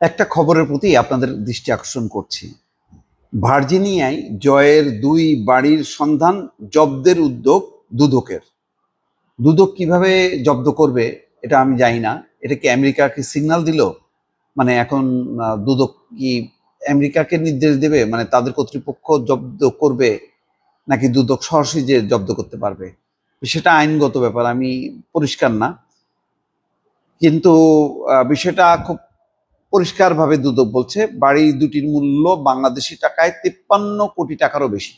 একটা খবরের প্রতি আপনাদের দৃষ্টি আকর্ষণ করছি। ভার্জিনিয়ায় জয়ের দুই বাড়ির সন্ধান জব্দের উদ্যোগ দুদকের। দুদক কিভাবে জব্দ করবে এটা আমি জানি না। এটা কি আমেরিকাকে সিগন্যাল দিল? মানে এখন দুদক কি আমেরিকাকে নির্দেশ দেবে, মানে তাদের কর্তৃপক্ষ জব্দ করবে, নাকি দুদক সরাসরি যে জব্দ করতে পারবে? সেটা আইনগত ব্যাপার, আমি পরিষ্কার না। কিন্তু বিষয়টা খুব পরিষ্কারভাবে দুদক বলছে বাড়ি দুটির মূল্য বাংলাদেশি টাকায় 53 কোটি টাকারও বেশি।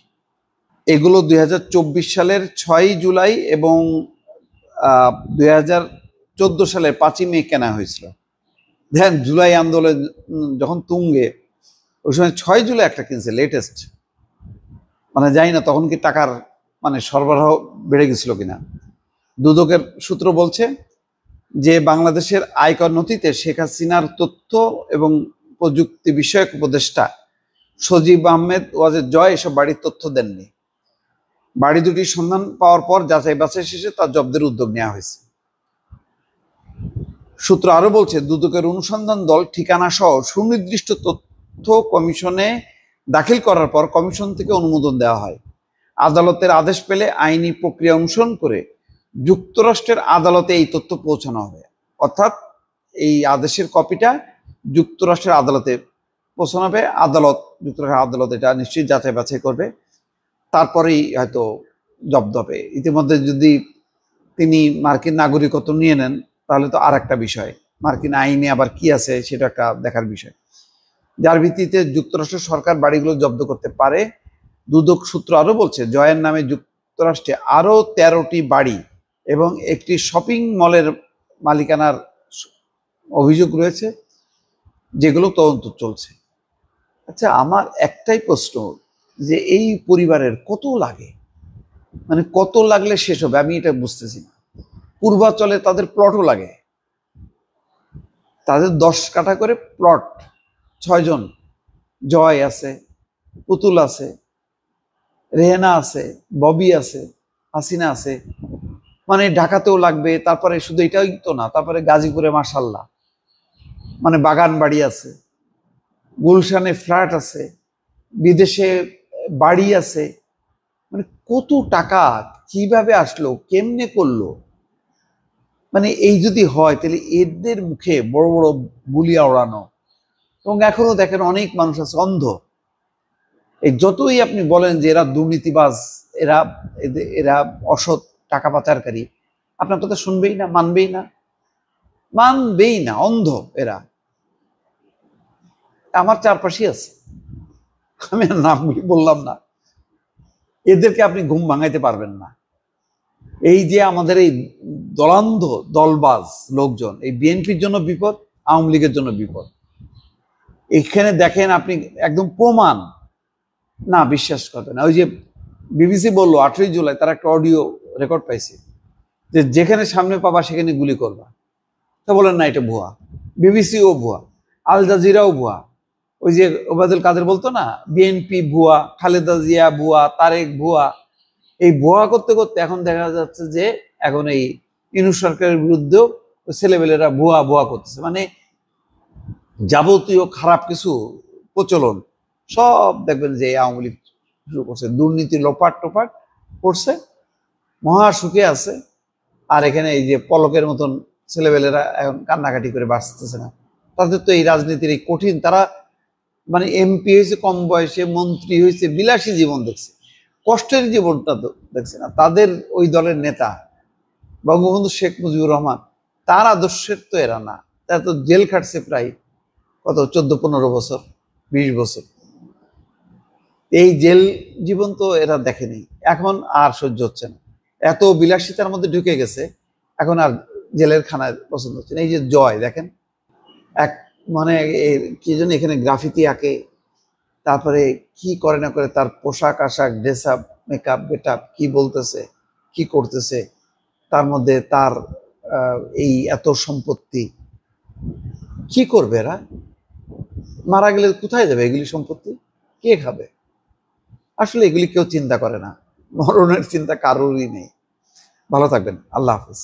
এগুলো 2024 সালের 6 জুলাই এবং 2014 সালের 5ই মে কেনা হয়েছিল। দেখেন, জুলাই আন্দোলন যখন তুঙ্গে, ওই সময় 6 জুলাই একটা কিনছে লেটেস্ট। মানে জানি না তখন কি টাকার মানে সরবরাহ বেড়ে গেছিল কিনা। দুদকের সূত্র বলছে যে বাংলাদেশের আয়কর নথিতে শেখ হাসিনার তথ্য এবং প্রযুক্তি বিষয়ক উপদেষ্টা সজীব আহমেদ ওয়াজেদ জয় এসব বাড়ির তথ্য দেননি। বাড়ি দুটির সন্ধান পাওয়ার পর যাচাই বাছাই শেষে তার জব্দের উদ্যোগ নেওয়া হয়েছে। সূত্র আরো বলছে, দুদকের অনুসন্ধান দল ঠিকানা সহ সুনির্দিষ্ট তথ্য কমিশনে দাখিল করার পর কমিশন থেকে অনুমোদন দেওয়া হয়। আদালতের আদেশ পেলে আইনি প্রক্রিয়া অনুসরণ করে যুক্তরাষ্ট্রের আদালতে এই তথ্য পৌঁছানো হবে। অর্থাৎ এই আদেশের কপিটা যুক্তরাষ্ট্রের আদালতে পৌঁছানো হবে। যুক্তরাষ্ট্রের আদালত এটা নিশ্চয়ই যাচাই বাছাই করবে, তারপরেই হয়তো জব্দ হবে। ইতিমধ্যে যদি তিনি মার্কিন নাগরিকত্ব নিয়ে নেন তাহলে তো আর একটা বিষয়, মার্কিন আইনে আবার কি আছে সেটা একটা দেখার বিষয়, যার ভিত্তিতে যুক্তরাষ্ট্র সরকার বাড়িগুলো জব্দ করতে পারে। দুদক সূত্র আরো বলছে, জয়ের নামে যুক্তরাষ্ট্রে আরো 13টি বাড়ি এবং একটি শপিং মলের মালিকানার অভিযোগ রয়েছে, যেগুলো তদন্ত চলছে। আচ্ছা, আমার একটাই প্রশ্ন, যে এই পরিবারের কত লাগে, মানে কত লাগলে শেষ হবে আমি এটা বুঝতেছি না। পূর্বাচলে তাদের প্লটও লাগে, তাদের 10 কাঠা করে প্লট, 6 জন, জয় আছে, পুতুল আছে, রেহেনা আছে, ববি আছে, হাসিনা আছে, মানে ঢাকাতেও লাগবে। তারপরে শুধু এটাই তো না, তারপরে গাজীপুরে মাশাল্লাহ মানে বাগান বাড়ি আছে, গুলশানে ফ্ল্যাট আছে, বিদেশে বাড়ি আছে। মানে কত টাকা কিভাবে আসলো, কেমনে করলো? মানে এই যদি হয় তাহলে এদের মুখে বড় বড় বুলিয়া ওড়ানো। এবং এখনো দেখেন অনেক মানুষ আছে অন্ধ। এই যতই আপনি বলেন যে এরা দুর্নীতিবাজ, এরা এরা অসৎ টাকা পাচারকারী, আপনার কথা শুনবেই না, মানবেই না, অন্ধ এরা। আমার চারপাশে আছে, আমি আর নামগুলি বললাম না। এদেরকে আপনি ঘুম ভাঙাইতে পারবেন না। এই যে আমাদের এই দলান্ধ দলবাজ লোকজন, এই বিএনপির জন্য বিপদ, আওয়ামী লীগের জন্য বিপদ। এখানে দেখেন আপনি একদম প্রমাণ, না বিশ্বাস করবেন না। ওই যে বিবিসি বললো 8ই জুলাই তারা একটা অডিও রেকর্ড পাইছে যে যেখানে সামনে পাবা সেখানে গুলি করবা। তা বলেন না এটা ভুয়া, বিবিসিও ভুয়া, আল জাজিরাও ভুয়া। ওই যে ওবায়দুল কাদের বলতো না, বিএনপি ভুয়া, খালেদা জিয়া ভুয়া, তারেক ভুয়া। এই ভুয়া করতে করতে এখন দেখা যাচ্ছে যে এখন এই ইউনূস সরকারের বিরুদ্ধেও ছেলেবেলেরা ভুয়া ভুয়া করতেছে। মানে যাবতীয় খারাপ কিছু প্রচলন সব দেখবেন যে আওয়ামী লীগ শুরু করছে, দুর্নীতি লোপাট টোপাট করছে, মহা সুখে আছে। আর এখানে এই যে পলকের মতন ছেলেবেলেরা এখন কান্নাকাটি করে বাঁচতেছে না। তাদের তো এই রাজনীতির এই কঠিন, তারা মানে এমপি হয়েছে কম বয়সে, মন্ত্রী হয়েছে, বিলাসী জীবন দেখছে, কষ্টের জীবনটা দেখছে না। তাদের ওই দলের নেতা বঙ্গবন্ধু শেখ মুজিবুর রহমান, তার আদর্শের তো এরা না। তারা তো জেল খাটছে প্রায় কত 14-15 বছর, 20 বছর। এই জেল জীবন তো এরা দেখেনি, এখন আর সহ্য হচ্ছে না। এত বিলাসিতার মধ্যে ঢুকে গেছে, এখন আর জেলের খানায় পছন্দ হচ্ছে না। এই যে জয় দেখেন, এক মানে কি যেন এখানে গ্রাফিতি আঁকে, তারপরে কি করে না করে, তার পোশাক আশাক, ড্রেস আপ, মেকআপ, গেটআপ, কি বলতেছে, কি করতেছে, তার মধ্যে তার এই এত সম্পত্তি, কি করবে এরা? মারা গেলে কোথায় যাবে এগুলি সম্পত্তি, কে খাবে? আসলে এগুলি কেউ চিন্তা করে না, মরণের চিন্তা কারোরই নেই। ভালো থাকবেন, আল্লাহ হাফিজ।